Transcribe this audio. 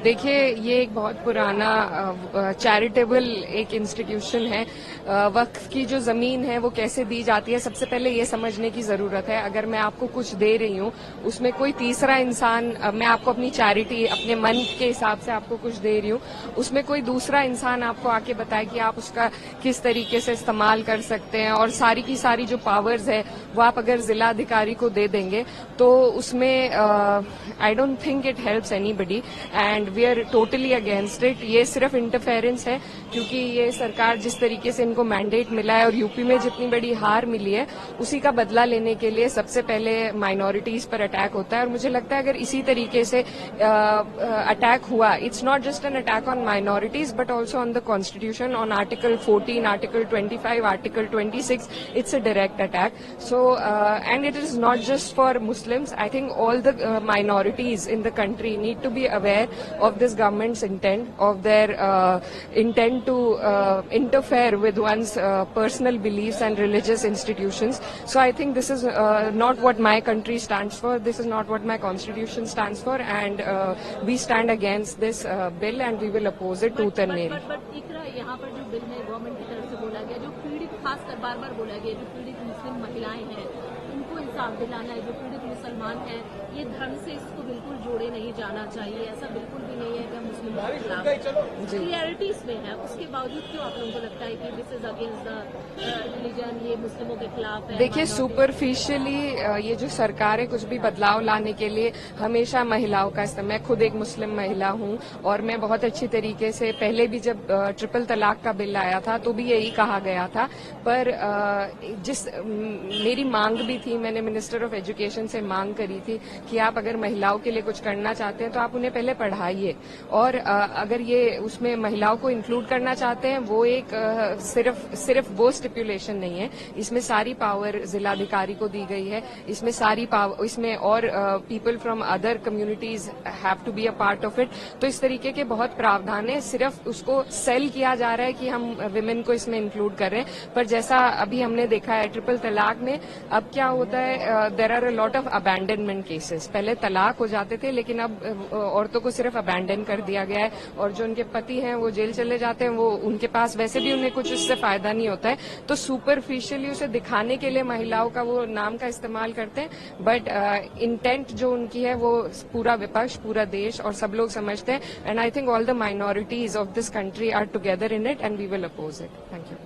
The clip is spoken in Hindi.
देखिए, ये एक बहुत पुराना चैरिटेबल एक इंस्टीट्यूशन है। वक्फ की जो जमीन है वो कैसे दी जाती है, सबसे पहले ये समझने की जरूरत है। अगर मैं आपको कुछ दे रही हूँ, उसमें कोई तीसरा इंसान, मैं आपको अपनी चैरिटी अपने मन के हिसाब से आपको कुछ दे रही हूँ, उसमें कोई दूसरा इंसान आपको आके बताए कि आप उसका किस तरीके से इस्तेमाल कर सकते हैं, और सारी की सारी जो पावर्स है वो आप अगर जिला अधिकारी को दे देंगे तो उसमें I don't think it helps anybody and we are totally against it. ये सिर्फ इंटरफेरेंस है, क्योंकि ये सरकार जिस तरीके से इनको मैंडेट मिला है और यूपी में जितनी बड़ी हार मिली है उसी का बदला लेने के लिए सबसे पहले माइनॉरिटीज पर अटैक होता है। और मुझे लगता है अगर इसी तरीके से अटैक हुआ, it's not just an attack on minorities but also on the constitution, on article 14, article 25, article 26, it's a direct attack. So and it is not just for Muslims. I think all the minorities in the country need to be aware of this government's intent, of their intent to interfere with one's personal beliefs and religious institutions. So I think this is not what my country stands for. This is not what my constitution stands for, and we stand against this bill and we will oppose it tooth and nail. but इकरा यहाँ पर जो बिल है गवर्नमेंट की तरफ से बोला गया, जो पीड़ित खासकर बार बार बोला गया, जो पीड़ित मुस्लिम महिलाएं हैं उनको इंसाफ दिलाना है, जो पीड़ित मुसलमान हैं, ये धर्म से इसको बिल्कुल जोड़े नहीं जाना चाहिए। ऐसा बिल्कुल भी नहीं है कि हम मुस्लिमों के खिलाफ, क्लियरिटी इसमें है। उसके बावजूद क्यों आप लोगों को लगता है कि this is against the religion, ये मुस्लिमों के खिलाफ है? देखिए, सुपरफिशियली ये जो सरकार है कुछ भी बदलाव लाने के लिए हमेशा महिलाओं का इस्तेमाल, मैं खुद एक मुस्लिम महिला हूं और मैं बहुत अच्छी तरीके से पहले भी जब ट्रिपल तलाक का बिल आया था तो भी यही कहा गया था, पर मेरी मांग भी थी, मैंने मिनिस्टर ऑफ एजुकेशन से मांग करी थी कि आप अगर महिलाओं के लिए कुछ करना चाहते हैं तो आप उन्हें पहले पढ़ाइए, और अगर ये उसमें महिलाओं को इंक्लूड करना चाहते हैं वो एक सिर्फ वो स्टिपुलेशन नहीं है, इसमें सारी पावर जिलाधिकारी को दी गई है, इसमें सारी पावर, इसमें और people from other communities have to be a part of it. तो इस तरीके के बहुत प्रावधान है, सिर्फ उसको सेल किया जा रहा है कि हम विमेन को इसमें इंक्लूड कर रहे हैं, पर जैसा अभी हमने देखा है ट्रिपल तलाक में अब क्या होता है, there are a lot of abandonment cases. पहले तलाक हो जाते थे लेकिन अब औरतों को सिर्फ अबैंडन कर दिया गया है, और जो उनके पति हैं वो जेल चले जाते हैं, वो उनके पास वैसे भी उन्हें कुछ उससे फायदा नहीं होता है, तो सुपरफिशियली उसे दिखाने के लिए महिलाओं का वो नाम का इस्तेमाल करते हैं, बट इंटेंट जो उनकी है वो पूरा विपक्ष, पूरा देश और सब लोग समझते हैं, and I think all the minorities of this country are together in it and we will oppose it. Thank you.